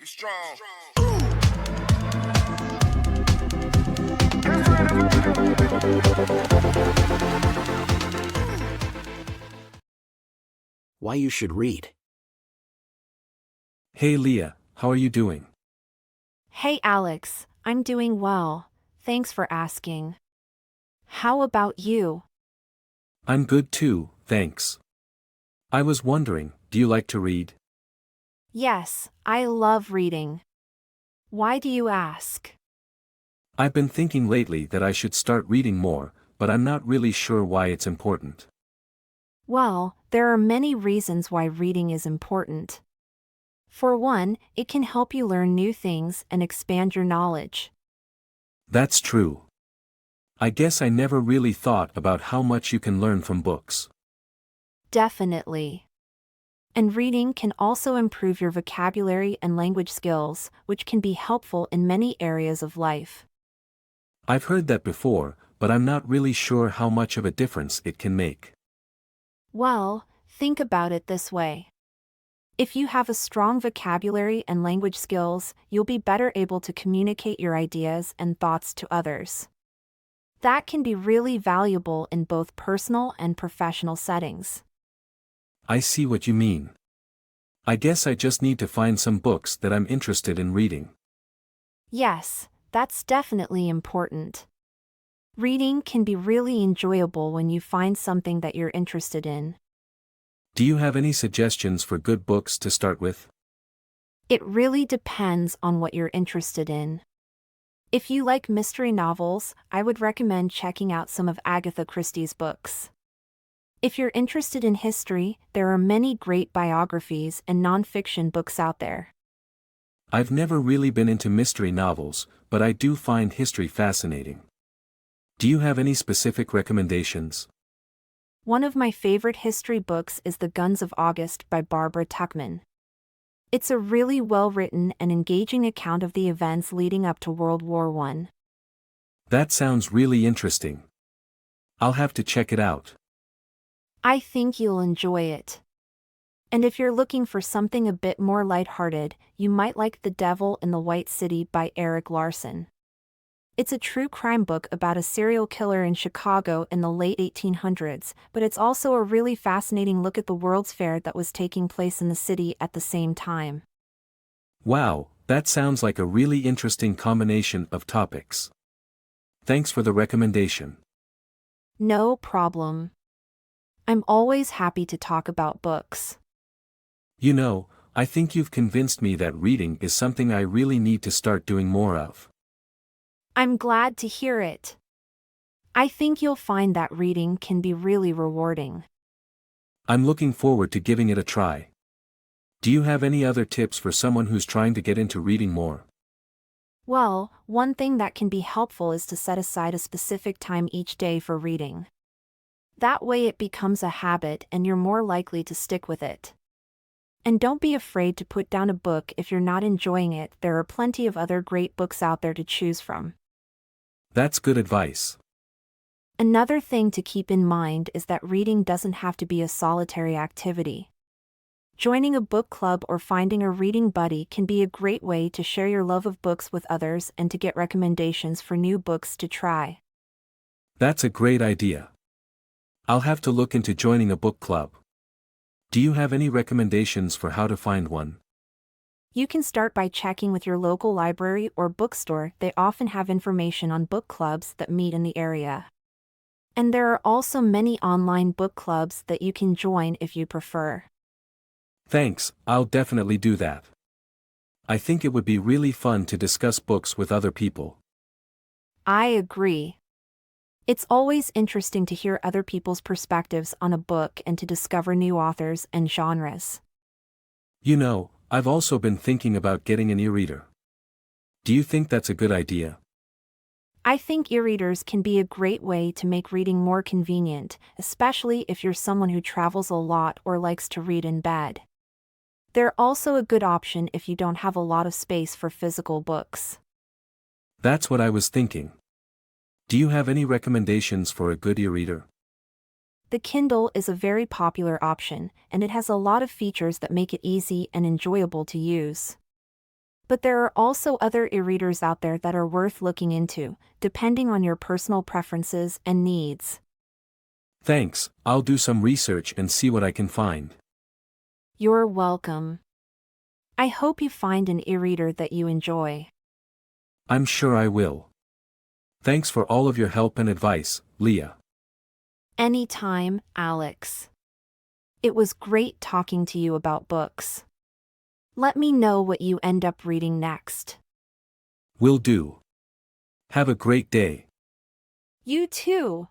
Be strong. Why you should read. Hey Leah, how are you doing? Hey Alex, I'm doing well. Thanks for asking. How about you? I'm good too, thanks. I was wondering, do you like to read? Yes, I love reading. Why do you ask? I've been thinking lately that I should start reading more, but I'm not really sure why it's important. Well, there are many reasons why reading is important. For one, it can help you learn new things and expand your knowledge. That's true. I guess I never really thought about how much you can learn from books. Definitely. And reading can also improve your vocabulary and language skills, which can be helpful in many areas of life. I've heard that before, but I'm not really sure how much of a difference it can make. Well, think about it this way. If you have a strong vocabulary and language skills, you'll be better able to communicate your ideas and thoughts to others. That can be really valuable in both personal and professional settings. I see what you mean. I guess I just need to find some books that I'm interested in reading. Yes, that's definitely important. Reading can be really enjoyable when you find something that you're interested in. Do you have any suggestions for good books to start with? It really depends on what you're interested in. If you like mystery novels, I would recommend checking out some of Agatha Christie's books. If you're interested in history, there are many great biographies and nonfiction books out there. I've never really been into mystery novels, but I do find history fascinating. Do you have any specific recommendations? One of my favorite history books is The Guns of August by Barbara Tuchman. It's a really well-written and engaging account of the events leading up to World War I. That sounds really interesting. I'll have to check it out. I think you'll enjoy it. And if you're looking for something a bit more lighthearted, you might like The Devil in the White City by Eric Larson. It's a true crime book about a serial killer in Chicago in the late 1800s, but it's also a really fascinating look at the World's Fair that was taking place in the city at the same time. Wow, that sounds like a really interesting combination of topics. Thanks for the recommendation. No problem. I'm always happy to talk about books. You know, I think you've convinced me that reading is something I really need to start doing more of. I'm glad to hear it. I think you'll find that reading can be really rewarding. I'm looking forward to giving it a try. Do you have any other tips for someone who's trying to get into reading more? Well, one thing that can be helpful is to set aside a specific time each day for reading. That way it becomes a habit and you're more likely to stick with it. And don't be afraid to put down a book if you're not enjoying it. There are plenty of other great books out there to choose from. That's good advice. Another thing to keep in mind is that reading doesn't have to be a solitary activity. Joining a book club or finding a reading buddy can be a great way to share your love of books with others and to get recommendations for new books to try. That's a great idea. I'll have to look into joining a book club. Do you have any recommendations for how to find one? You can start by checking with your local library or bookstore. They often have information on book clubs that meet in the area. And there are also many online book clubs that you can join if you prefer. Thanks, I'll definitely do that. I think it would be really fun to discuss books with other people. I agree. It's always interesting to hear other people's perspectives on a book and to discover new authors and genres. You know, I've also been thinking about getting an e-reader. Do you think that's a good idea? I think e-readers can be a great way to make reading more convenient, especially if you're someone who travels a lot or likes to read in bed. They're also a good option if you don't have a lot of space for physical books. That's what I was thinking. Do you have any recommendations for a good e-reader? The Kindle is a very popular option, and it has a lot of features that make it easy and enjoyable to use. But there are also other e-readers out there that are worth looking into, depending on your personal preferences and needs. Thanks, I'll do some research and see what I can find. You're welcome. I hope you find an e-reader that you enjoy. I'm sure I will. Thanks for all of your help and advice, Leah. Anytime, Alex. It was great talking to you about books. Let me know what you end up reading next. Will do. Have a great day. You too.